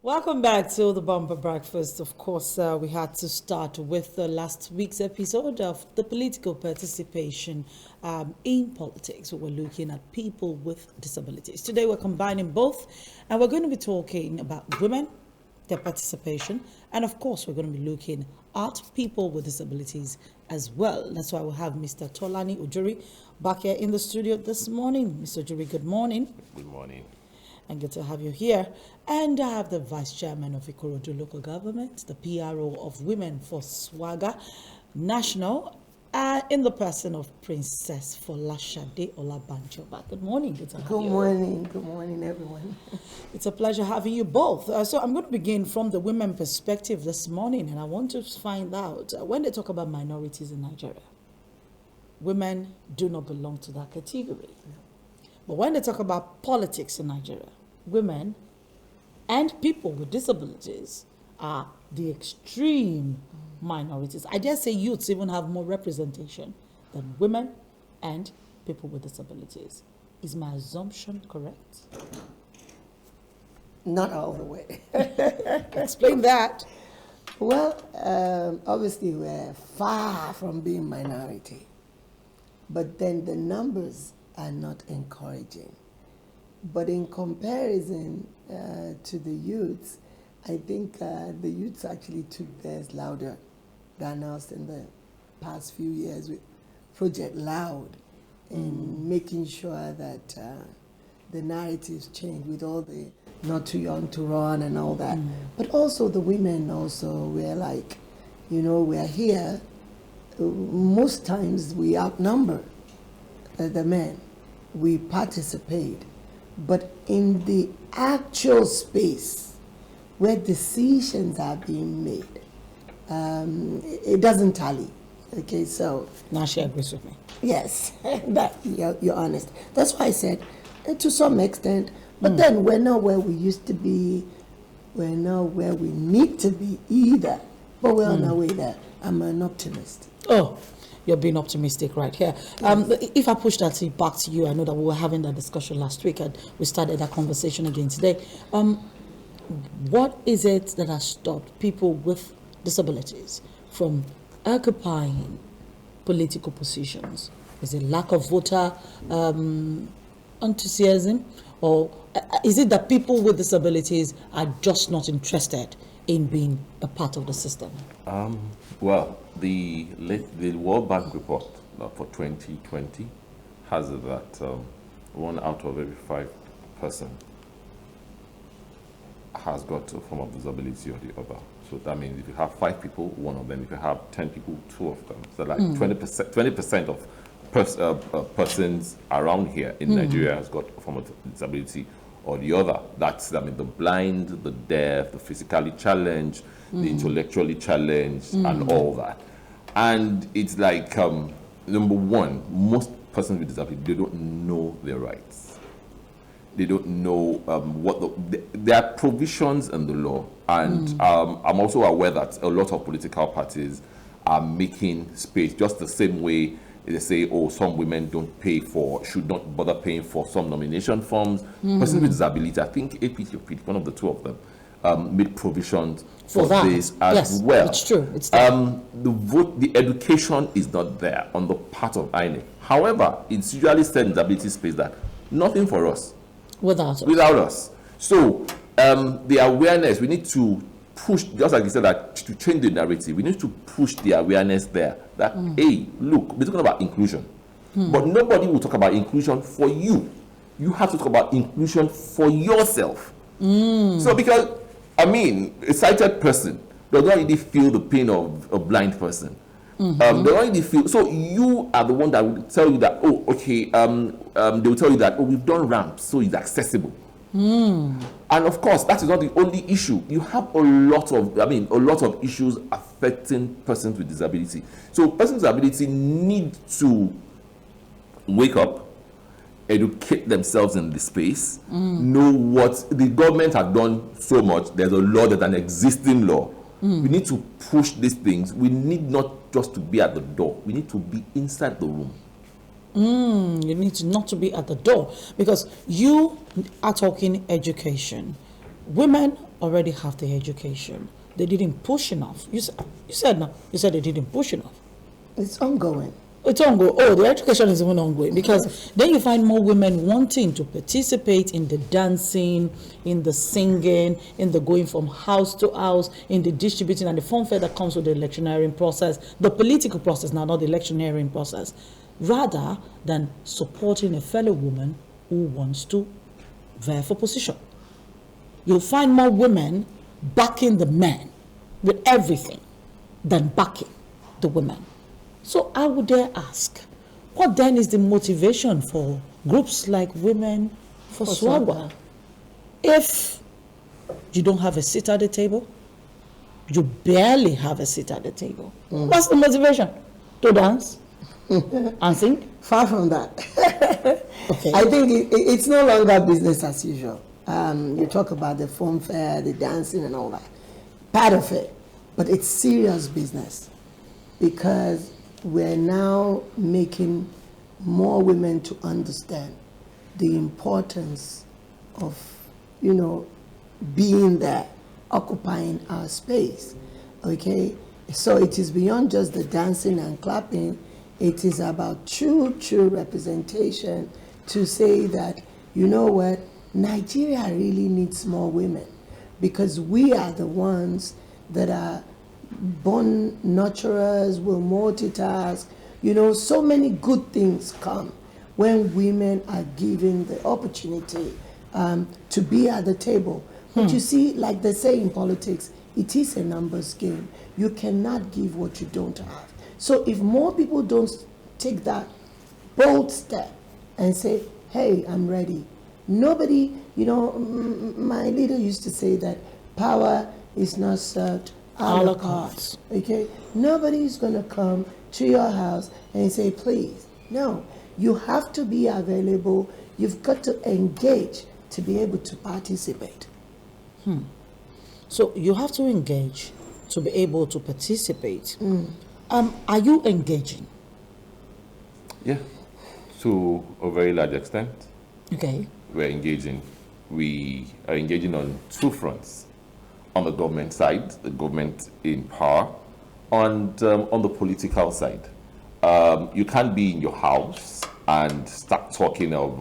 Welcome back to the Bumper Breakfast. Of course, we had to start with last week's episode of the political participation in politics. We were looking at people with disabilities. Today, we're combining both, and we're going to be talking about women, their participation, and of course, we're going to be looking at people with disabilities as well. That's why we have Mr. Tolani Ojuri back here in the studio this morning. Mr. Ojuri, good morning. Good morning. And good to have you here. And I have the Vice Chairman of Ikorodu Local Government, the PRO of Women for Swagger National, in the person of Princess Folasade Olabanji-Oba. Good morning. Good to have you. Good morning. Good morning, everyone. It's a pleasure having you both. So I'm going to begin from the women perspective this morning, and I want to find out, when they talk about minorities in Nigeria, women do not belong to that category. But when they talk about politics in Nigeria, women and people with disabilities are the extreme minorities. I dare say youths even have more representation than women and people with disabilities. Is my assumption correct? Not all the way. Explain that. Well, obviously we're far from being minority, but then the numbers are not encouraging. But in comparison to the youths, I think the youths actually took theirs louder than us in the past few years with Project Loud in making sure that the narratives change with all the not too young to run and all that. But also the women also, we're like, we're here. Most times we outnumber the men. We participate. But in the actual space where decisions are being made, it doesn't tally. Okay, so Now she agrees with me. yes, that you're honest. That's why I said, to some extent, but then we're not where we used to be. We're not where we need to be either. But we're on our way there. I'm an optimist. Oh, you're being optimistic right here. If I push that back to you, I know that we were having that discussion last week and we started that conversation again today. What is it that has stopped people with disabilities from occupying political positions? Is it lack of voter enthusiasm, or is it that people with disabilities are just not interested in being a part of the system? Well, the World Bank report for 2020 has it that 1 out of every 5 person has got a form of disability or the other. So that means if you have 5 people, 1 of them. If you have 10 people, 2 of them. So like 20% of persons around here in Nigeria has got a form of disability or the other. That's, the blind, the deaf, the physically challenged, the intellectually challenged, and all that. And it's like, number one, most persons with disability, they don't know their rights. They don't know there are provisions in the law. And I'm also aware that a lot of political parties are making space, just the same way they say, some women should not bother paying for some nomination forms. Persons with disability, I think APC or PDP, one of the two of them, made provisions for this as well. It's true. It's there. The education is not there on the part of INEC. However, it's usually said in disability space that nothing for us Without us. So the awareness, we need to push, just like you said, that to change the narrative, we need to push the awareness there that, hey, look, we're talking about inclusion. But nobody will talk about inclusion for you. You have to talk about inclusion for yourself. So because, a sighted person does not really feel the pain of a blind person. They don't really feel, so you are the one that will tell you that, they will tell you that, we've done ramps, so it's accessible. And of course, that is not the only issue. You have a lot of issues affecting persons with disability. So persons with disability need to wake up, educate themselves in the space, know what the government have done so much. There's a law, there's an existing law. We need to push these things. We need not just to be at the door. We need to be inside the room. You need not to be at the door, because you are talking education. women already have the education. They didn't push enough. You said they didn't push enough. It's ongoing. It's ongoing. Oh, the education is even ongoing, because then you find more women wanting to participate in the dancing, in the singing, in the going from house to house, in the distributing, and the funfair that comes with the electioneering process, the political process now, not the electioneering process, rather than supporting a fellow woman who wants to vie for position. You'll find more women backing the men with everything than backing the women. So I would dare ask, what then is the motivation for groups like Women for SWAGWA? If you don't have a seat at the table, you barely have a seat at the table. What's the motivation? To dance and sing? Far from that. Okay. I think it's no longer business as usual. You talk about the phone fair, the dancing and all that. Part of it. But it's serious business, because we're now making more women to understand the importance of, being there, occupying our space. Okay? So it is beyond just the dancing and clapping. It is about true representation to say that, you know what, Nigeria really needs more women, because we are the ones that are born nurturers, will multitask. So many good things come when women are given the opportunity to be at the table. But you see, like they say in politics, it is a numbers game. You cannot give what you don't have. So if more people don't take that bold step and say, hey, I'm ready. Nobody, my leader used to say that power is not served a la carte. Okay? Nobody's going to come to your house and say, please. No. You have to be available. You've got to engage to be able to participate. So you have to engage to be able to participate. Are you engaging? Yeah, to a very large extent. Okay. We're engaging. We are engaging on two fronts. On the government side, the government in power, and on the political side. You can't be in your house and start talking of,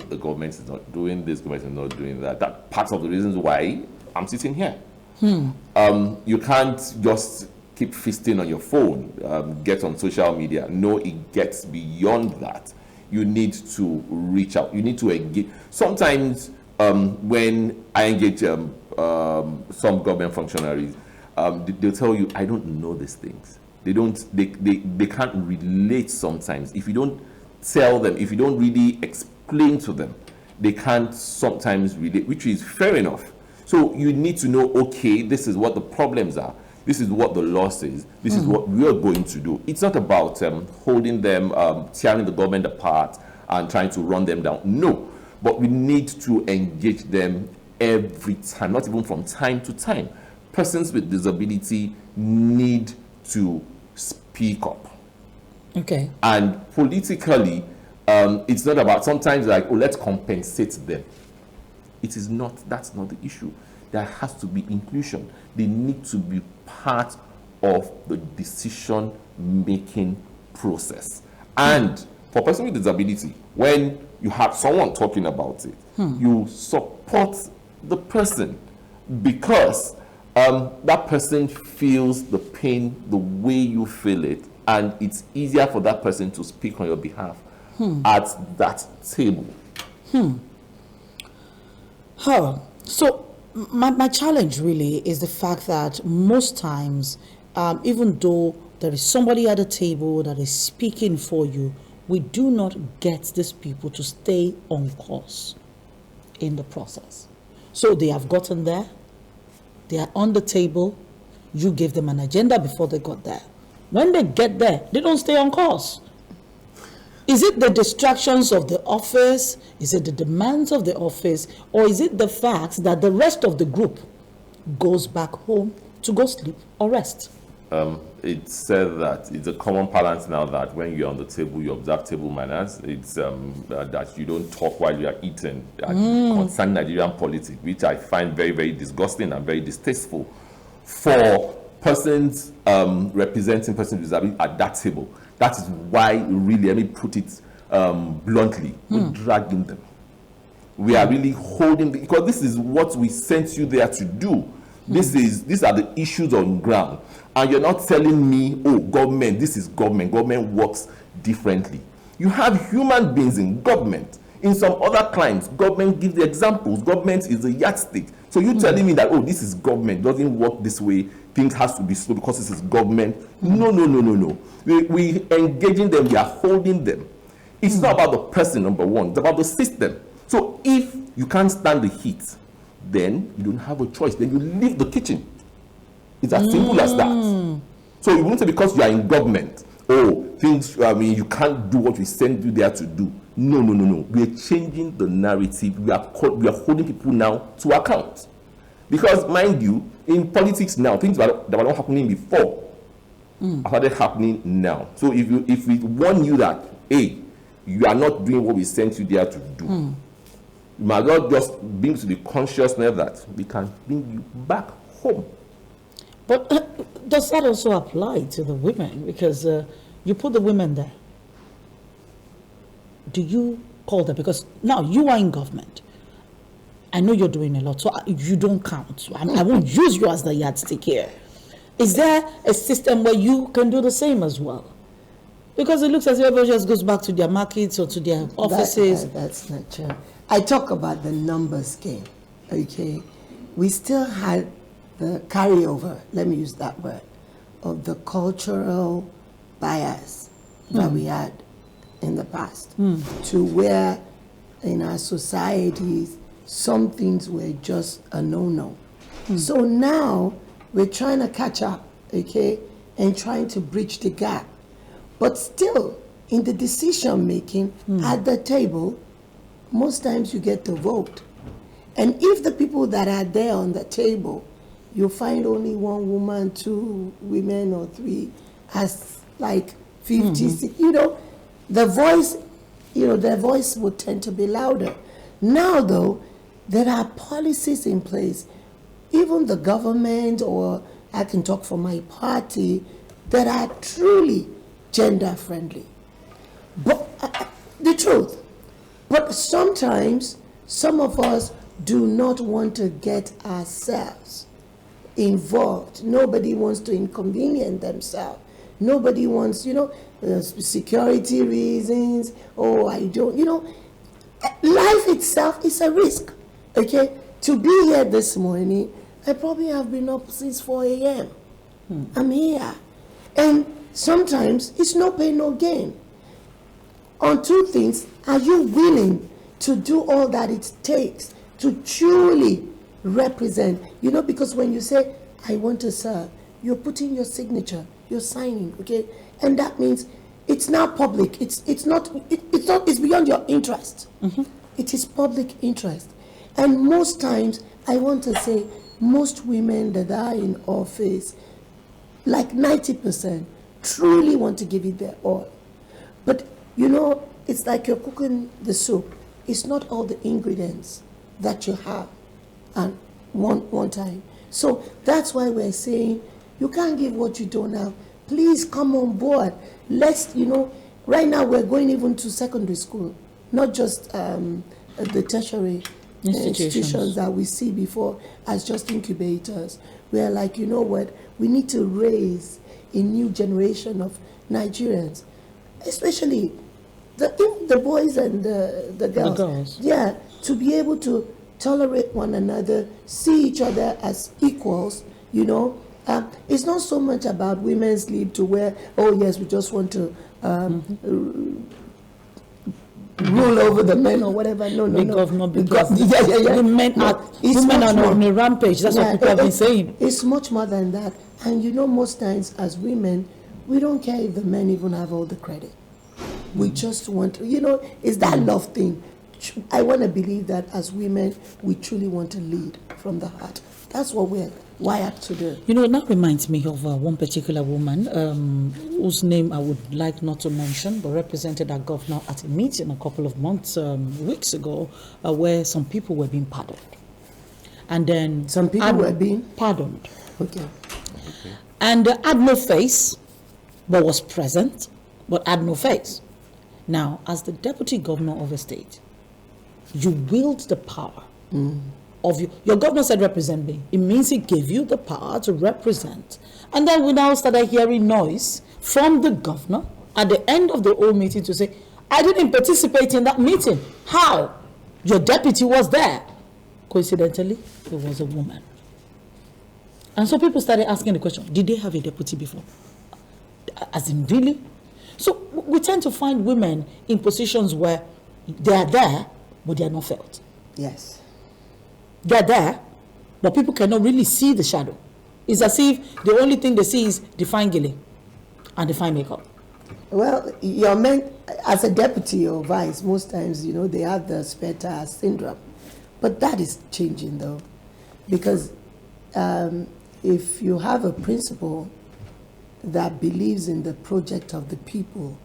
the government is not doing this, government is not doing that. That's part of the reasons why I'm sitting here. You can't just keep feasting on your phone, get on social media. No, it gets beyond that. You need to reach out. You need to engage. Sometimes when I engage some government functionaries, they'll tell you, I don't know these things. They can't relate sometimes. If you don't tell them, if you don't really explain to them, they can't sometimes relate, which is fair enough. So you need to know, okay, this is what the problems are. This is what the law says. This is what we are going to do. It's not about holding them, tearing the government apart and trying to run them down. No, but we need to engage them every time, not even from time to time. Persons with disability need to speak up. Okay. And politically, it's not about sometimes like, let's compensate them. It is not, that's not the issue. There has to be inclusion. They need to be part of the decision-making process. And for person with disability, when you have someone talking about it, you support the person, because that person feels the pain the way you feel it, and it's easier for that person to speak on your behalf at that table. So my challenge really is the fact that most times, even though there is somebody at the table that is speaking for you, we do not get these people to stay on course in the process. So they have gotten there, they are on the table, you gave them an agenda before they got there. When they get there, they don't stay on course. Is it the distractions of the office? Is it the demands of the office? Or is it the fact that the rest of the group goes back home to go sleep or rest? It said that it's a common parlance now that when you're on the table, you observe table manners. It's that you don't talk while you are eating. Concern Nigerian politics, which I find very, very disgusting and very distasteful for persons representing persons with disability at that table. That is why, really, let me put it bluntly, we're dragging them. We are really holding because this is what we sent you there to do. These are the issues on ground, and you're not telling me, oh, government, this is government. Government works differently. You have human beings in government. In some other climes, government gives the examples. Government is a yardstick. So you telling me that, oh, this is government, doesn't work this way, things has to be slow because this is government. No. We engaging them, we are holding them. It's not about the person, number one, it's about the system. So if you can't stand the heat, then you don't have a choice. Then you leave the kitchen. It's as simple as that. So you won't say because you are in government, oh, things, you can't do what we send you there to do. No. We are changing the narrative. We are holding people now to account. Because, mind you, in politics now, things that were not happening before are started happening now. So if we warn you that, hey, you are not doing what we sent you there to do, you might not just bring to the consciousness that we can bring you back home. But does that also apply to the women? Because you put the women there. Do you call them? Because now you are in government. I know you're doing a lot, so you don't count. I won't use you as the yardstick here. Is there a system where you can do the same as well? Because it looks as if everybody just goes back to their markets or to their offices. That's not true. I talk about the numbers game, okay? We still had the carryover, let me use that word, of the cultural bias that we had in the past to where in our societies some things were just a no-no. So now we're trying to catch up, okay, and trying to bridge the gap. But still, in the decision making at the table, most times you get the vote. And if the people that are there on the table, you find only one woman, two women, or three, as like 50, the voice, their voice would tend to be louder. Now, though, there are policies in place, even the government, or I can talk for my party, that are truly gender friendly. But the truth. But sometimes some of us do not want to get ourselves involved. Nobody wants to inconvenience themselves. Nobody wants, security reasons. Oh, I don't, life itself is a risk. Okay? To be here this morning, I probably have been up since 4 a.m. I'm here. And sometimes it's no pain, no gain. On two things, are you willing to do all that it takes to truly represent? Because when you say, I want to serve, you're putting your signature, you're signing, okay? And that means it's now public. It's beyond your interest. It is public interest. And most times, I want to say, most women that are in office, like 90%, truly want to give it their all. But it's like you're cooking the soup. It's not all the ingredients that you have at one time. So that's why we're saying you can't give what you don't have. Please come on board. Let's, right now we're going even to secondary school, not just the tertiary institutions that we see before as just incubators. We're like, you know what? We need to raise a new generation of Nigerians, especially the boys and the girls. Yeah, to be able to tolerate one another, see each other as equals, It's not so much about women's leave to where, oh yes, we just want to rule over the men or whatever. No. Because women are on a rampage. That's what people have been saying. It's much more than that. And most times as women, we don't care if the men even have all the credit. We just want to, it's that love thing. I want to believe that as women, we truly want to lead from the heart. That's what we're wired to do. You know, it now reminds me of one particular woman whose name I would like not to mention, but represented our governor at a meeting a couple of weeks ago, where some people were being pardoned. And then Some people were being pardoned. Okay. And had no face, but was present, but had no face. Now, as the deputy governor of a state, you wield the power of you. Your governor said represent me. It means he gave you the power to represent. And then we now started hearing noise from the governor at the end of the whole meeting to say, I didn't participate in that meeting. How? Your deputy was there. Coincidentally, it was a woman. And so people started asking the question, did they have a deputy before? As in, really? So we tend to find women in positions where they are there, but they are not felt. Yes. They're there, but people cannot really see the shadow. It's as if the only thing they see is the fine gilly and the fine makeup. Well, you're meant, as a deputy or vice, most times, they have the spare tire syndrome. But that is changing, though. Because if you have a principal that believes in the project of the people,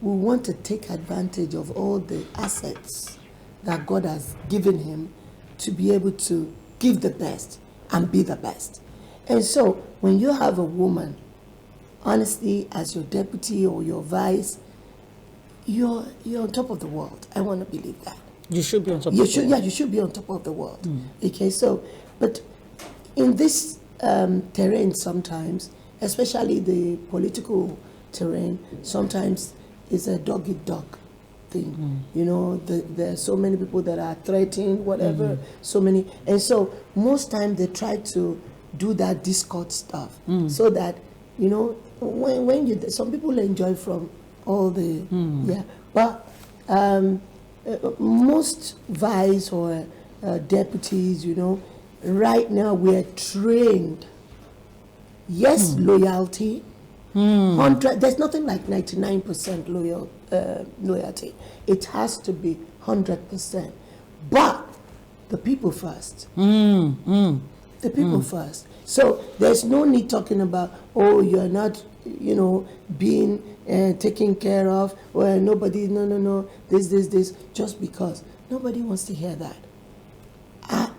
we want to take advantage of all the assets that God has given him to be able to give the best and be the best. And so when you have a woman, honestly, as your deputy or your vice, you're on top of the world. I want to believe that. You should be on top of the world. Yeah, you should be on top of the world. Okay, so, but in this terrain sometimes, especially the political terrain, sometimes it's a dog-eat-dog thing. There are so many people that are threatened, whatever, so many. And so most times they try to do that discord stuff so that, when you, some people enjoy from all the, but most vice or deputies, right now we're trained. Yes, loyalty. 100. There's nothing like 99% loyalty. It has to be 100%. But the people first. The people first. So there's no need talking about, you're not, being taken care of, or nobody, no, this, just because. Nobody wants to hear that.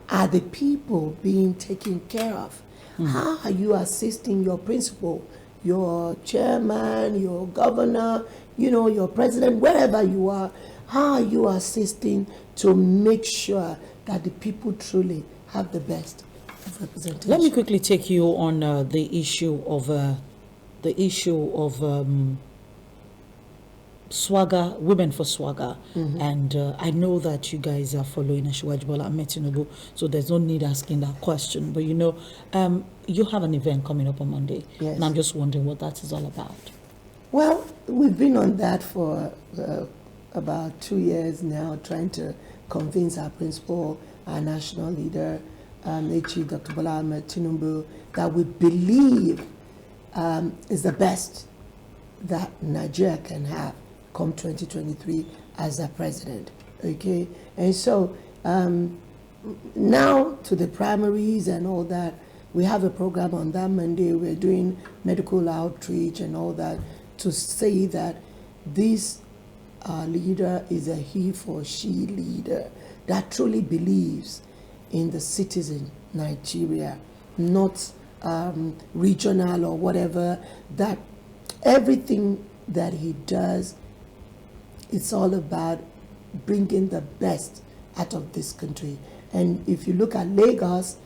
Are the people being taken care of? How are you assisting your principal, your chairman, your governor, your president, wherever you are? How are you assisting to make sure that the people truly have the best of representation? Let me quickly take you on the issue of Swagger, Women for Swagger, and I know that you guys are following Asiwaju Bola Ahmed Tinubu, so there's no need asking that question. But you have an event coming up on Monday, yes. And I'm just wondering what that is all about. Well, we've been on that for about 2 years now, trying to convince our principal, our national leader, Dr. Bola Ahmed Tinubu, that we believe is the best that Nigeria can have come 2023 as a president, okay? And so now to the primaries and all that, we have a program on that Monday. We're doing medical outreach and all that to say that this leader is a he for she leader that truly believes in the citizen Nigeria, not regional or whatever, that everything that he does, it's all about bringing the best out of this country. And if you look at Lagos,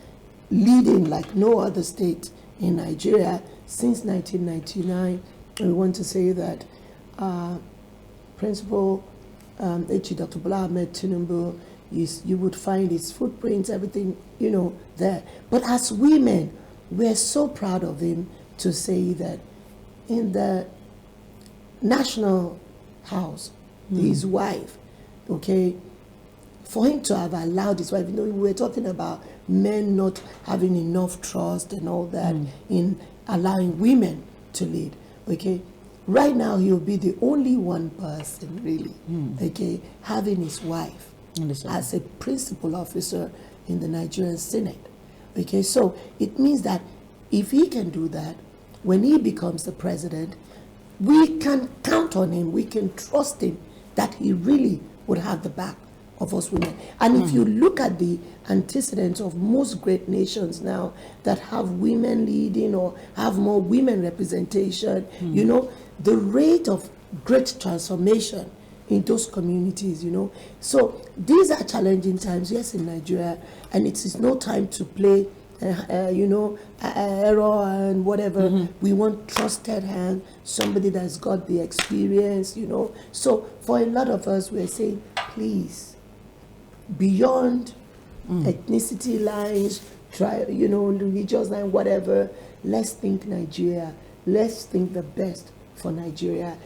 leading like no other state in Nigeria since 1999, we want to say that Principal Dr. Bola Ahmed Tinubu, you would find his footprints, everything, there. But as women, we're so proud of him to say that in the National House, his wife, okay, for him to have allowed his wife, we were talking about men not having enough trust and all that in allowing women to lead, okay. Right now, he'll be the only one person, really, okay, having his wife as a principal officer in the Nigerian Senate, Okay, so it means that if he can do that, when he becomes the president, we can count on him, we can trust him that he really would have the back of us women. And if you look at the antecedents of most great nations now that have women leading or have more women representation, you know, the rate of great transformation in those communities, you know. So these are challenging times, yes, in Nigeria, and it is no time to play, you know, error and whatever. We want trusted hand, somebody that's got the experience, you know. So for a lot of us, we're saying, please, beyond ethnicity lines, you know, religious line, whatever, let's think Nigeria. Let's think the best for Nigeria.